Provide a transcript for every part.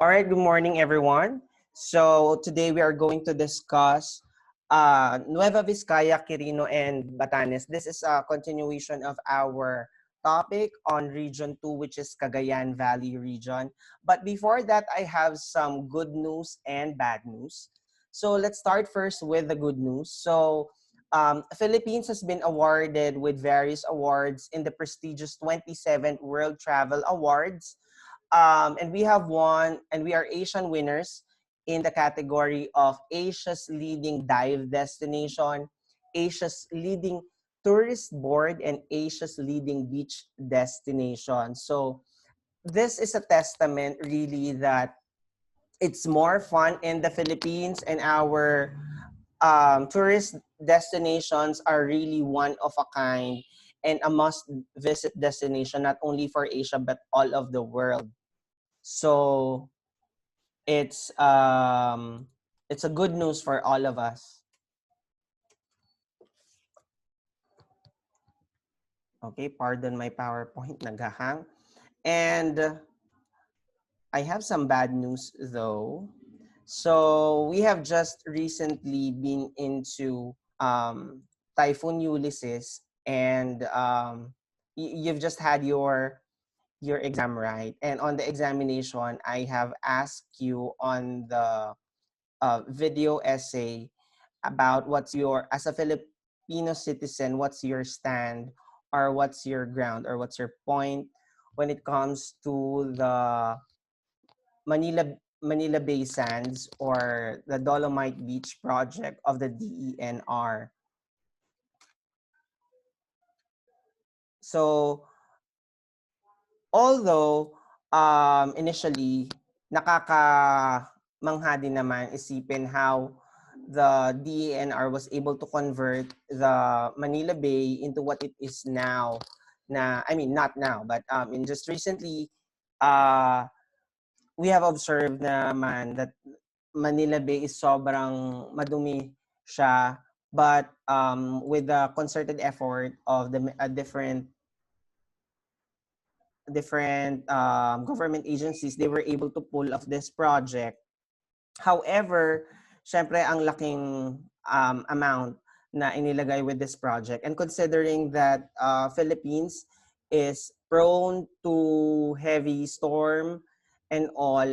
All right, good morning, everyone. So today we are going to discuss Nueva Vizcaya, Quirino, and Batanes. This is a continuation of our topic on Region 2, which is Cagayan Valley region. But before that, I have some good news and bad news. So let's start first with the good news. Philippines has been awarded with various awards in the prestigious 27th World Travel Awards, and we have won, and we are Asian winners in the category of Asia's leading dive destination, Asia's leading tourist board, and Asia's leading beach destination. So this is a testament really that it's more fun in the Philippines, and our tourist destinations are really one of a kind and a must visit destination, not only for Asia but all of the world. So it's um it's a good news for all of us. Okay, pardon my PowerPoint naghahang. And I have some bad news though. So we have just recently been into Typhoon Ulysses, and you've just had your exam, right? And on the examination, I have asked you on the video essay about what's your, as a Filipino citizen, what's your stand, or what's your ground, or what's your point when it comes to the Manila Manila Bay Sands or the Dolomite Beach project of the DENR. So although initially nakakamangha din naman isipin how the DENR was able to convert the Manila Bay into what it is now. Na, I mean, not now, but in just recently, uh, we have observed naman that Manila Bay is sobrang madumi siya, but with the concerted effort of the different government agencies, they were able to pull off this project. However, syempre ang laking amount na inilagay with this project, and considering that Philippines is prone to heavy storm and all,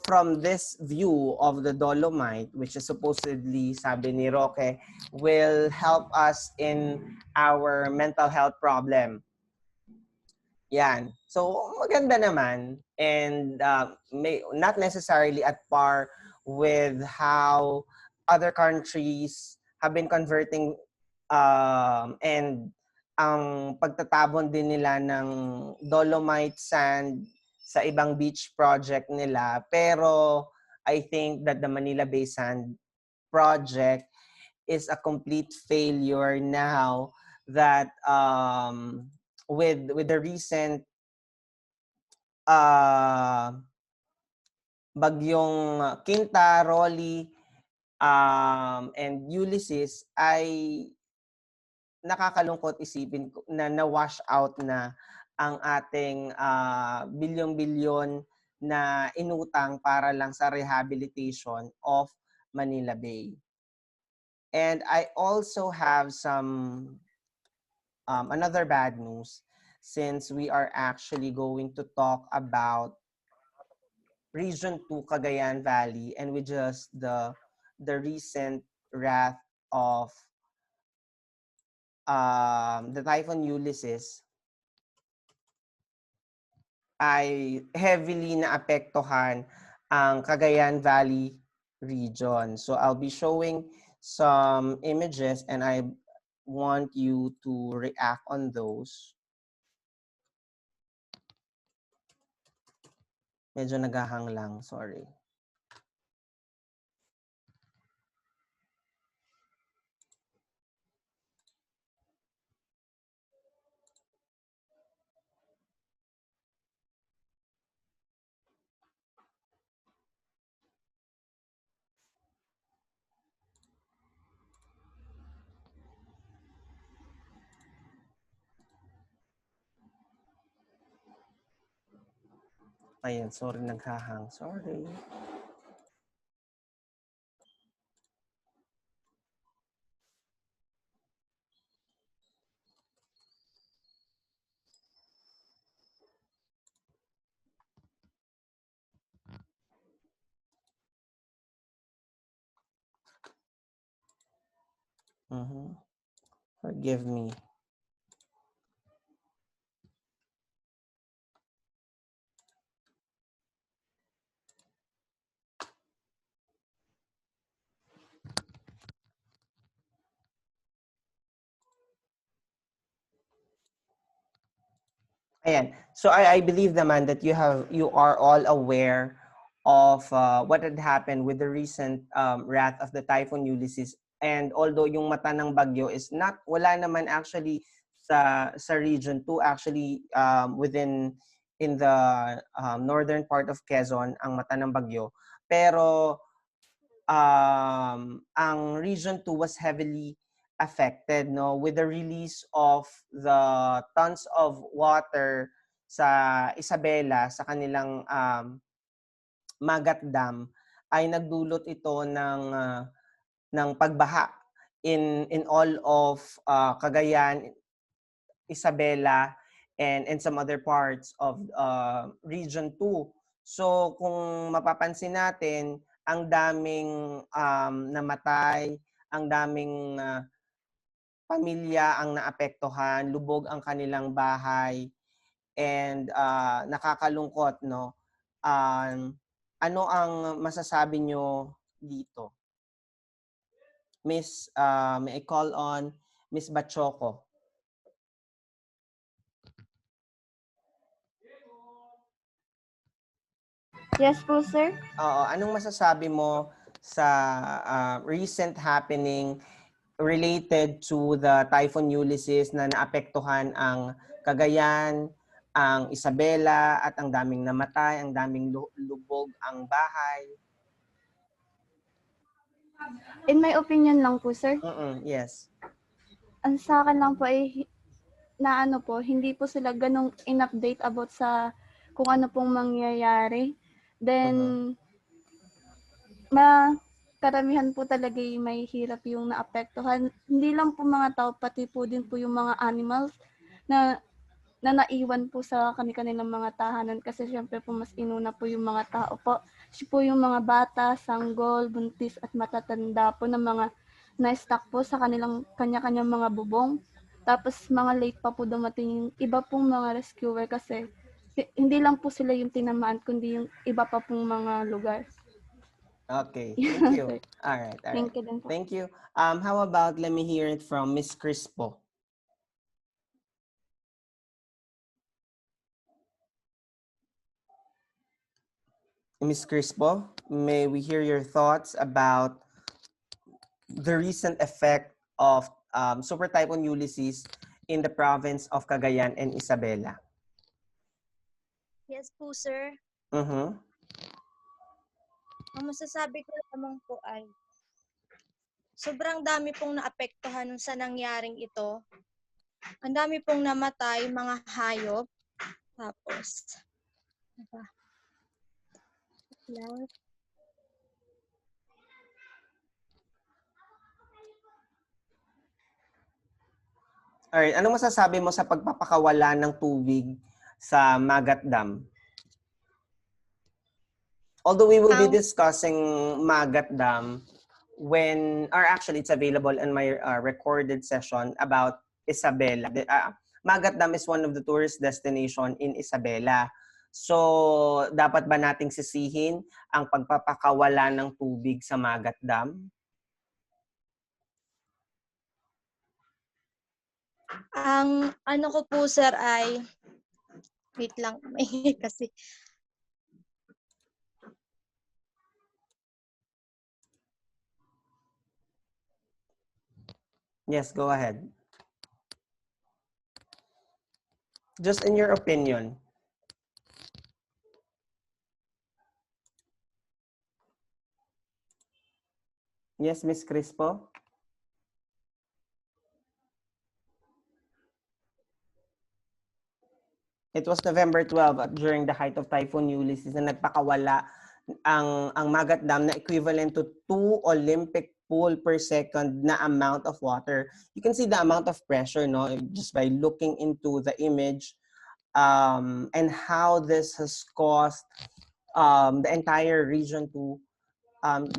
from this view of the Dolomite, which is supposedly, sabi ni Roque, will help us in our mental health problem. Yan. So, maganda naman. And not necessarily at par with how other countries have been converting, and ang pagtatabon din nila ng dolomite sand sa ibang beach project nila. Pero I think that the Manila Bay Sand project is a complete failure now that with the recent uh, bagyong Quinta, Rolly, and Ulysses, ay nakakalungkot isipin na na-wash out na ang ating bilyon-bilyon na inutang para lang sa rehabilitation of Manila Bay. And I also have some another bad news, since we are actually going to talk about Region 2 Cagayan Valley, and with just the recent wrath of the Typhoon Ulysses, ay heavily naapektuhan ang Cagayan Valley region. So I'll be showing some images, and I want you to react on those. Medyo naghahang lang, sorry. Ayan, sorry, naghahang. Sorry. Forgive me. Ayan. So I believe naman that you are all aware of what had happened with the recent wrath of the Typhoon Ulysses. And although yung mata ng bagyo is not, wala naman actually sa region 2, actually within in the northern part of Quezon ang mata ng bagyo. Pero ang region 2 was heavily affected, no, with the release of the tons of water sa Isabela sa kanilang Magat Dam, ay nagdulot ito ng pagbaha in all of Cagayan, Isabela, and some other parts of region 2. So kung mapapansin natin, ang daming namatay, ang daming pamilya ang naapektuhan, lubog ang kanilang bahay, and nakakalungkot, no? Ano ang masasabi nyo dito? Miss, may I call on Miss Bachoco? Yes po, sir. Oo, anong masasabi mo sa recent happening related to the Typhoon Ulysses na naapektuhan ang Cagayan, ang Isabela, at ang daming namatay, ang daming lubog ang bahay? In my opinion lang po, sir. Yes. Ang sa akin lang po ay na ano po, hindi po sila ganong in-update about sa kung ano pong mangyayari. Then, karamihan po talaga yung may hirap yung naapektuhan. Hindi lang po mga tao, pati po din po yung mga animals na naiwan po sa kanilang mga tahanan kasi syempre po mas inuna po yung mga tao po. Kasi po yung mga bata, sanggol, buntis at matatanda po na mga na-stuck po sa kanilang kanya-kanyang mga bubong. Tapos mga late pa po dumating yung iba pong mga rescuer kasi hindi lang po sila yung tinamaan kundi yung iba pa pong mga lugar. Okay, thank you. All right. Thank you din po. Thank you. How about, let me hear it from Miss Crispo. Miss Crispo, may we hear your thoughts about the recent effect of Super Typhoon Ulysses in the province of Cagayan and Isabela? Yes po, sir. Ang masasabi ko lamang po ay sobrang dami pong naapektuhan sa nangyaring ito. Ang dami pong namatay, mga hayop. Tapos, Alright, anong masasabi mo sa pagpapakawala ng tubig sa Magat Dam? Although we will be discussing Magat Dam when, or actually it's available in my recorded session about Isabela. Magat Dam is one of the tourist destination in Isabela. So, dapat ba nating sisihin ang pagpapakawala ng tubig sa Magat Dam? ang ano ko po, sir, ay wait lang kasi Yes, go ahead. Just in your opinion. Yes, Miss Crispo? It was November 12 during the height of Typhoon Ulysses na nagpakawala ang Magat Dam na equivalent to 2 Olympic pool per second na amount of water. You can see the amount of pressure, no, just by looking into the image, and how this has caused the entire region to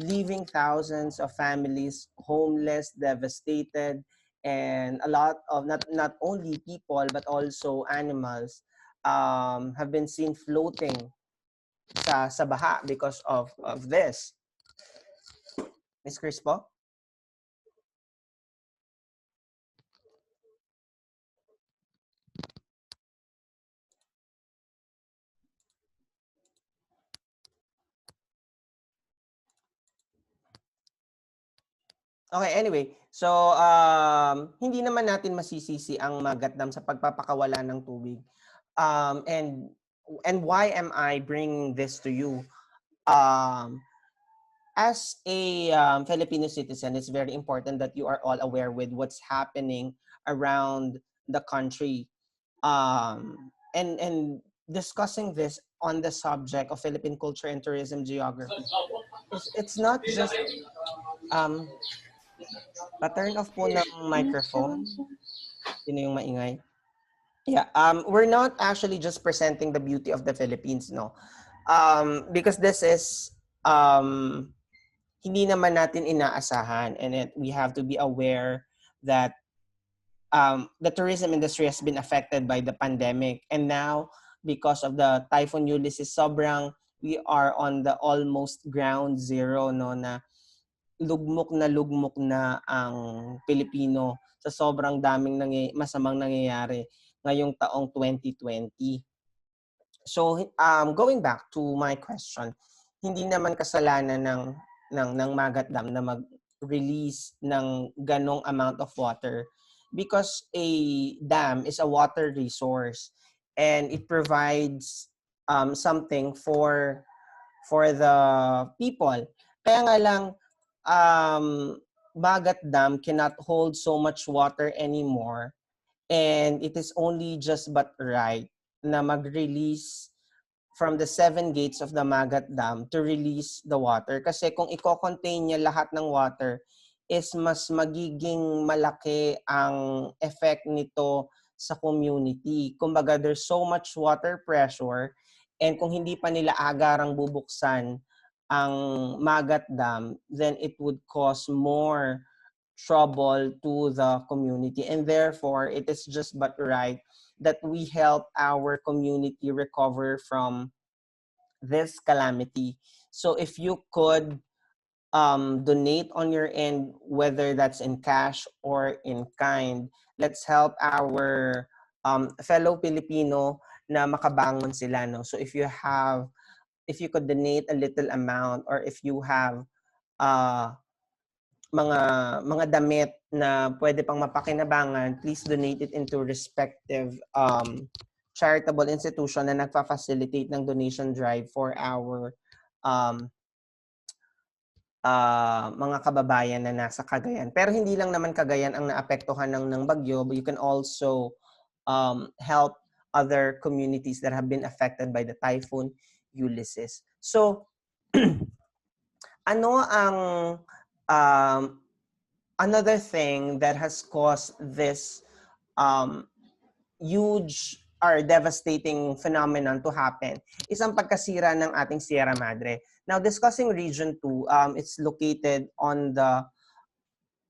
leaving thousands of families homeless, devastated, and a lot of not only people but also animals have been seen floating sa baha because of this. Ms. Crispo? Okay, anyway. So, hindi naman natin masisisi ang Magat Dam sa pagpapakawala ng tubig. And why am I bringing this to you? As a Filipino citizen, it's very important that you are all aware with what's happening around the country. And discussing this on the subject of Philippine culture and tourism geography, it's not just pa-turn off po ng microphone. Sino yung maingay? Yeah, we're not actually just presenting the beauty of the Philippines, no. Because this is hindi naman natin inaasahan, and we have to be aware that the tourism industry has been affected by the pandemic, and now because of the Typhoon Ulysses, we are on the almost ground zero, no, na lugmok na ang Pilipino sa sobrang daming masamang nangyayari ngayong taong 2020. So, going back to my question, hindi naman kasalanan ng Magat Dam na mag-release ng ganong amount of water, because a dam is a water resource and it provides something for the people. Kaya nga lang, Magat Dam cannot hold so much water anymore, and it is only just but right na mag-release from the 7 gates of the Magat Dam to release the water. Kasi kung i-contain niya lahat ng water, is mas magiging malaki ang effect nito sa community. Kumbaga, there's so much water pressure, and kung hindi pa nila agarang bubuksan ang Magat Dam, then it would cause more trouble to the community. And therefore, it is just but right that we help our community recover from this calamity. So if you could donate on your end, whether that's in cash or in kind, let's help our fellow Filipino na makabangon sila, no? So if you could donate a little amount, or if you have mga damit na pwede pang mapakinabangan, please donate it into respective charitable institution na nagfa-facilitate ng donation drive for our mga kababayan na nasa Cagayan. Pero hindi lang naman Cagayan ang naapektuhan ng bagyo, but you can also help other communities that have been affected by the Typhoon Ulysses. So, ano ang another thing that has caused this huge or devastating phenomenon to happen is ang pagkasira ng ating Sierra Madre. Now, discussing Region 2, it's located on the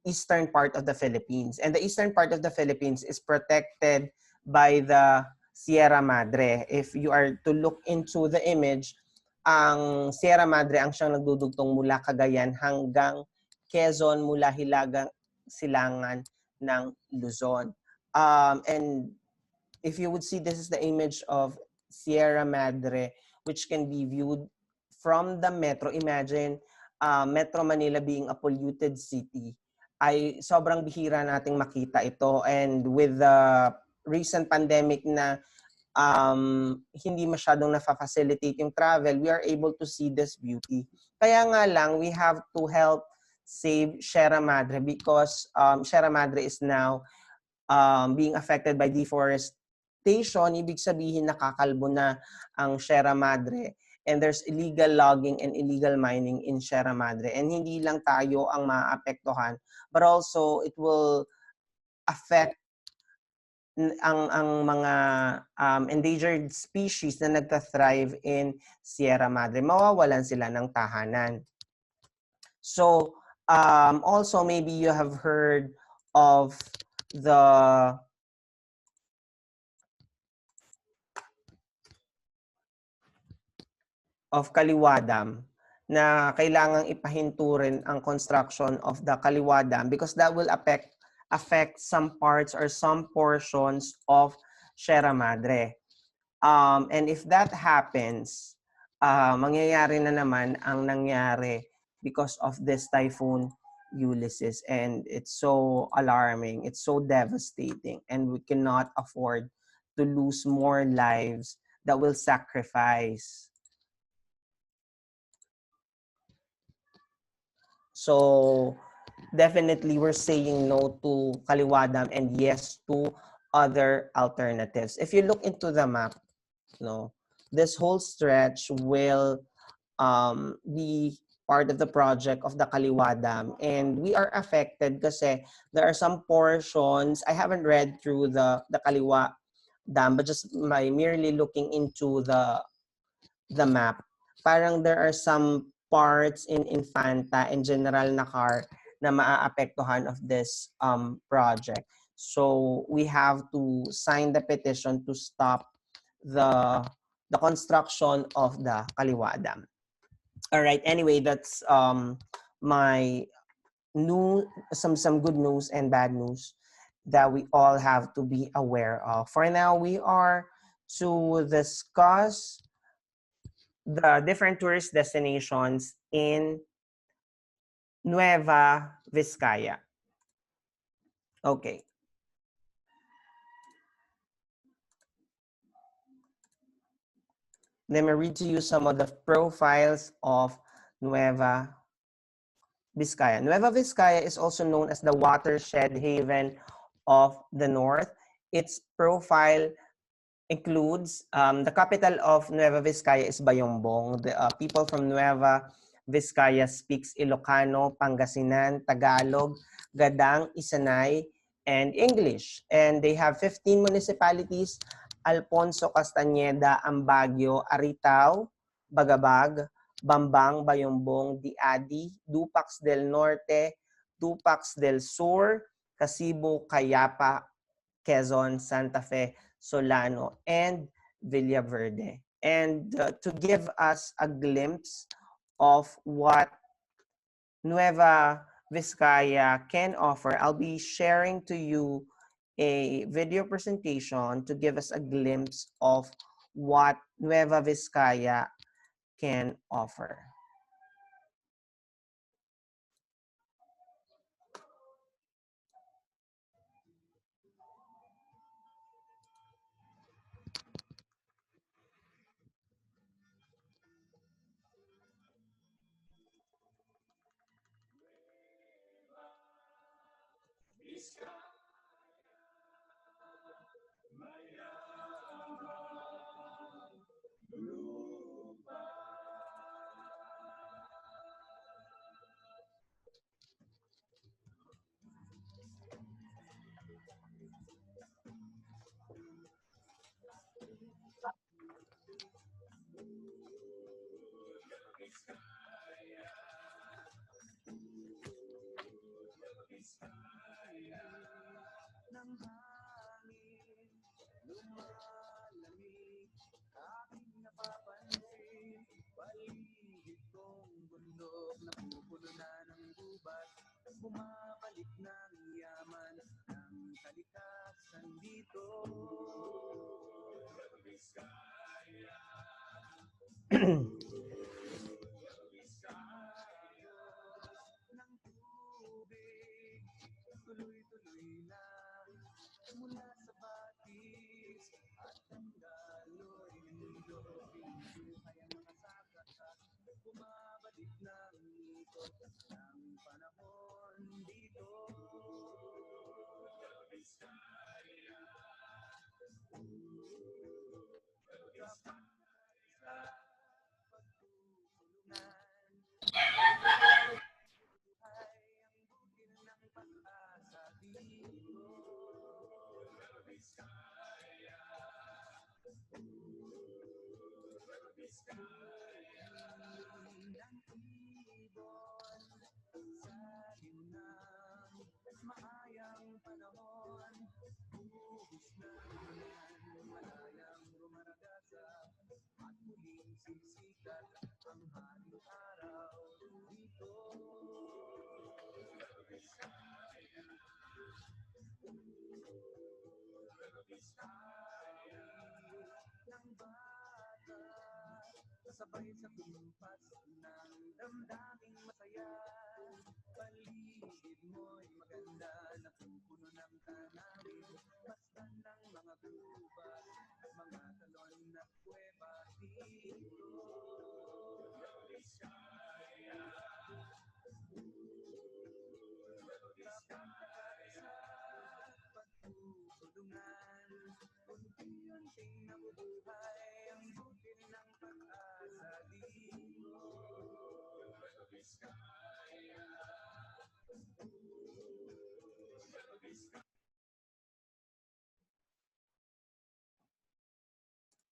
eastern part of the Philippines. And the eastern part of the Philippines is protected by the Sierra Madre. If you are to look into the image, ang Sierra Madre ang siyang nagdudugtong mula Cagayan hanggang Quezon, mula Hilagang Silangan ng Luzon. And if you would see, this is the image of Sierra Madre, which can be viewed from the metro. Imagine Metro Manila being a polluted city. Ay sobrang bihira nating makita ito. And with the recent pandemic na hindi masyadong na-facilitate yung travel, we are able to see this beauty. Kaya nga lang, we have to help save Sierra Madre, because Sierra Madre is now being affected by deforestation, ibig sabihin nakakalbo na ang Sierra Madre. And there's illegal logging and illegal mining in Sierra Madre. And hindi lang tayo ang maapektuhan, but also it will affect ang mga endangered species na nagta-thrive in Sierra Madre. Mawawalan sila ng tahanan. So, also maybe you have heard of the Kaliwa Dam, na kailangang ipahinto rin ang construction of the Kaliwa Dam because that will affect some parts or some portions of Sierra Madre. And if that happens, mangyayari na naman ang nangyari because of this typhoon Ulysses, and it's so alarming, it's so devastating, and we cannot afford to lose more lives that will sacrifice. So definitely we're saying no to Kaliwa Dam and yes to other alternatives. If you look into the map, this whole stretch will be part of the project of the Kaliwa Dam, and we are affected kasi there are some portions. I haven't read through the Kaliwa Dam, but just by merely looking into the map, parang there are some parts in Infanta and General Nakar na maaapektuhan of this project. So we have to sign the petition to stop the construction of the Kaliwa Dam. All right. Anyway, that's my some good news and bad news that we all have to be aware of. For now, we are to discuss the different tourist destinations in Nueva Vizcaya. Okay. Let me read to you some of the profiles of Nueva Vizcaya. Nueva Vizcaya is also known as the watershed haven of the North. Its profile includes the capital of Nueva Vizcaya is Bayombong. The people from Nueva Vizcaya speaks Ilocano, Pangasinan, Tagalog, Gadang, Isanay, and English. And they have 15 municipalities: Alfonso, Castañeda, Ambaggio, Aritao, Bagabag, Bambang, Bayombong, Diadi, Dupax del Norte, Dupax del Sur, Casibo, Cayapa, Quezon, Santa Fe, Solano, and Villaverde. And to give us a glimpse of what Nueva Vizcaya can offer, I'll be sharing to you a video presentation to give us a glimpse of what Nueva Vizcaya can offer.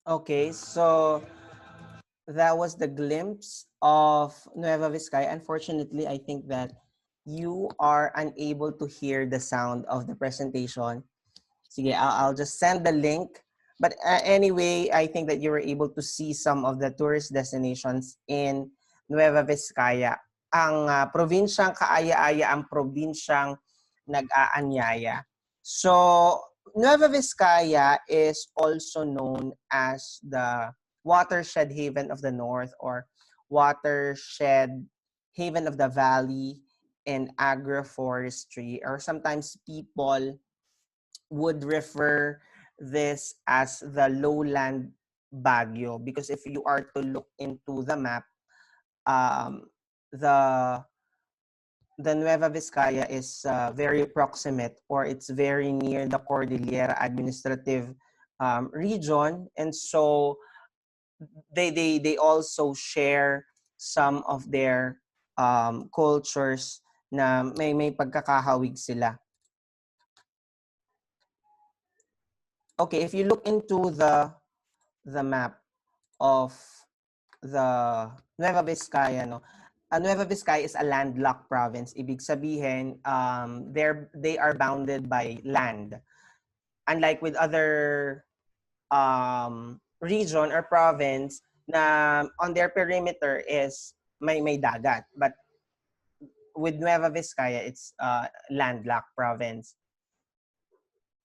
Okay, so that was the glimpse of Nueva Vizcaya. Unfortunately, I think that you are unable to hear the sound of the presentation. Sige, I'll just send the link. But anyway, I think that you were able to see some of the tourist destinations in Nueva Vizcaya. Ang probinsyang kaaya-aya ang probinsyang nag-aanyaya. So, Nueva Vizcaya is also known as the watershed haven of the north, or watershed haven of the valley in agroforestry, or sometimes people would refer this as the lowland Baguio, because if you are to look into the map, um, the Nueva Vizcaya is very proximate, or it's very near the Cordillera administrative region, and so they also share some of their cultures na may pagkakahawig sila. Okay, if you look into the map of the Nueva Vizcaya, no? Nueva Vizcaya is a landlocked province. Ibig sabihin, they are bounded by land. Unlike with other region or province na on their perimeter is may dagat. But with Nueva Vizcaya, it's landlocked province.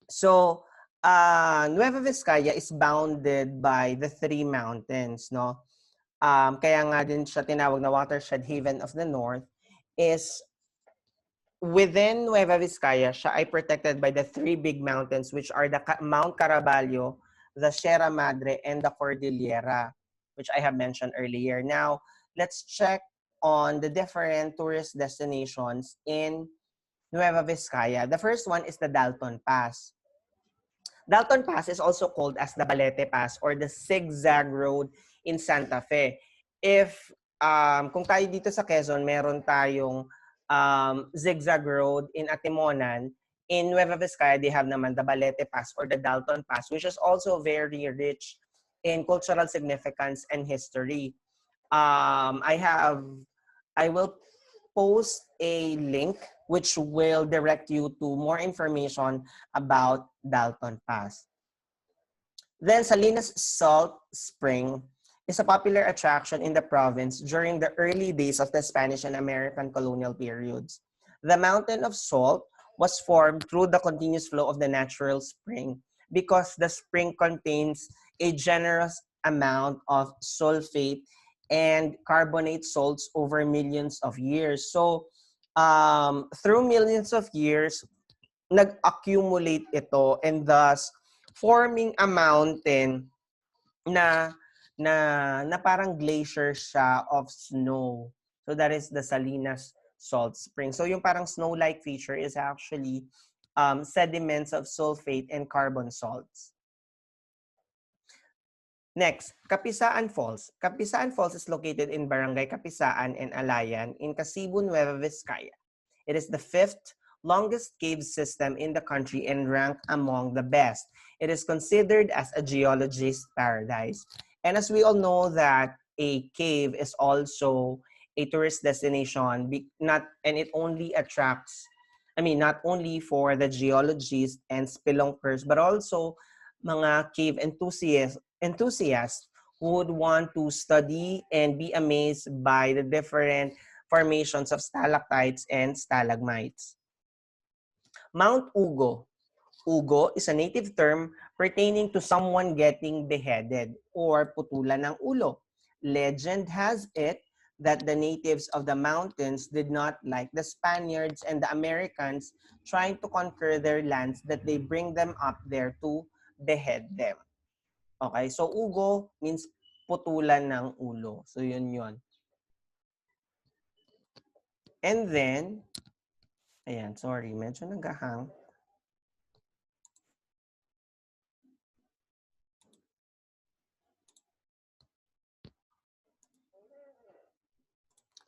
So, Nueva Vizcaya is bounded by the three mountains, no? Kaya nga din siya tinawag na watershed haven of the north, is within Nueva Vizcaya, siya ay protected by the three big mountains, which are the Mount Caraballo, the Sierra Madre, and the Cordillera, which I have mentioned earlier. Now, let's check on the different tourist destinations in Nueva Vizcaya. The first one is the Dalton Pass. Dalton Pass is also called as the Balete Pass, or the Zigzag Road in Santa Fe. If kung tayo dito sa Quezon, meron tayong Zigzag Road in Atimonan. In Nueva Vizcaya, they have naman the Balete Pass, or the Dalton Pass, which is also very rich in cultural significance and history. I will post a link which will direct you to more information about Dalton Pass. Then Salinas Salt Spring is a popular attraction in the province during the early days of the Spanish and American colonial periods. The mountain of salt was formed through the continuous flow of the natural spring because the spring contains a generous amount of sulfate and carbonate salts over millions of years. So, through millions of years, nag-accumulate ito, and thus forming a mountain na parang glacier siya of snow. So that is the Salinas Salt Spring. So yung parang snow-like feature is actually sediments of sulfate and carbon salts. Next, Kapisaan Falls. Kapisaan Falls is located in Barangay Kapisaan and Alayan in Casibu, Nueva Vizcaya. It is the 5th longest cave system in the country and ranked among the best. It is considered as a geologist's paradise. And as we all know that a cave is also a tourist destination, and it only attracts, not only for the geologists and spelunkers, but also mga cave enthusiasts who would want to study and be amazed by the different formations of stalactites and stalagmites. Mount Ugo. Ugo is a native term pertaining to someone getting beheaded or putulan ng ulo. Legend has it that the natives of the mountains did not like the Spaniards and the Americans trying to conquer their lands, that they bring them up there to behead them. Okay, so ugo means putulan ng ulo. So yun yun. And then, ayan, sorry, medyo nagahang.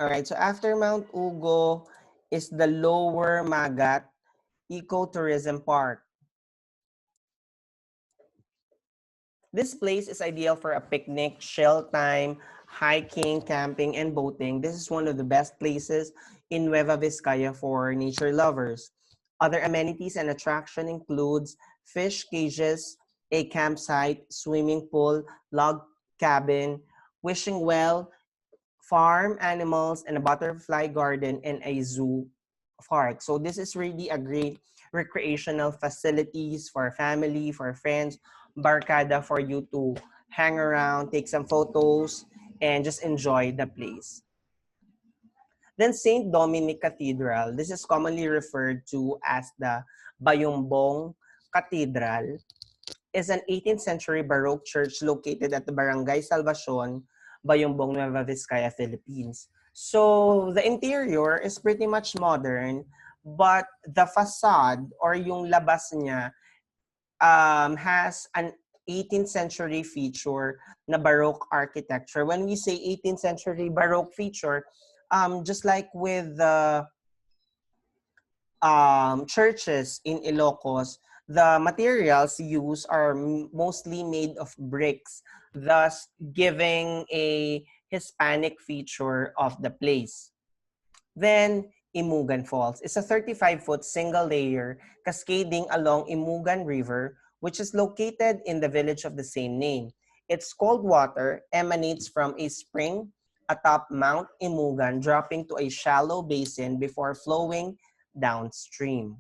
Alright, so after Mount Ugo is the Lower Magat Ecotourism Park. This place is ideal for a picnic, chill time, hiking, camping, and boating. This is one of the best places in Nueva Vizcaya for nature lovers. Other amenities and attraction includes fish cages, a campsite, swimming pool, log cabin, wishing well, farm animals, and a butterfly garden, and a zoo park. So this is really a great recreational facilities for family, for friends, barkada, for you to hang around, take some photos, and just enjoy the place. Then St. Dominic Cathedral. This is commonly referred to as the Bayumbong Cathedral. Is an 18th century Baroque church located at the Barangay Salvacion, Bayumbong, Nueva Vizcaya, Philippines. So the interior is pretty much modern, but the facade or yung labas niya has an 18th century feature na Baroque architecture. When we say 18th century Baroque feature, just like with the churches in Ilocos, the materials used are mostly made of bricks, thus giving a Hispanic feature of the place. Then, Imugan Falls is a 35-foot single-layer cascading along Imugan River, which is located in the village of the same name. Its cold water emanates from a spring atop Mount Imugan, dropping to a shallow basin before flowing downstream.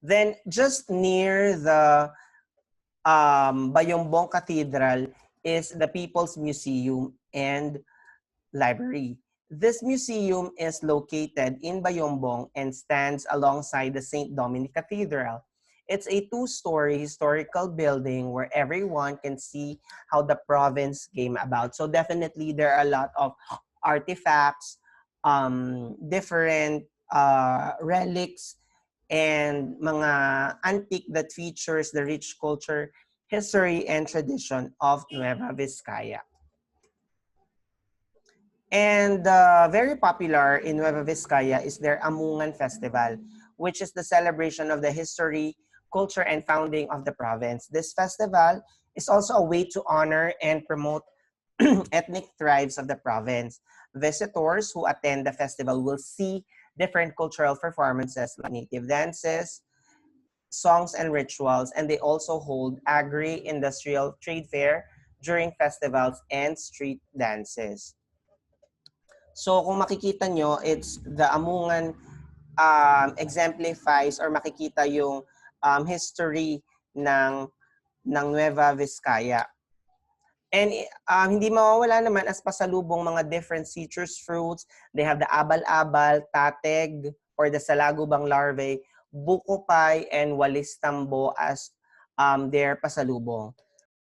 Then, just near the Bayumbong Cathedral is the People's Museum and Library. This museum is located in Bayumbong and stands alongside the St. Dominic Cathedral. It's a two-story historical building where everyone can see how the province came about. So definitely there are a lot of artifacts, different relics, and mga antique that features the rich culture, history, and tradition of Nueva Vizcaya. And very popular in Nueva Vizcaya is their Amungan Festival, which is the celebration of the history, culture, and founding of the province. This festival is also a way to honor and promote ethnic tribes of the province. Visitors who attend the festival will see different cultural performances like native dances, songs, and rituals, and they also hold agri-industrial trade fair during festivals and street dances. So kung makikita nyo, it's the Amungan exemplifies or makikita yung history ng Nueva Vizcaya. And hindi mawawala naman as pasalubong mga different citrus fruits. They have the abal-abal, tateg, or the salagubang larvae, buko pie, and walis tambo as their pasalubong.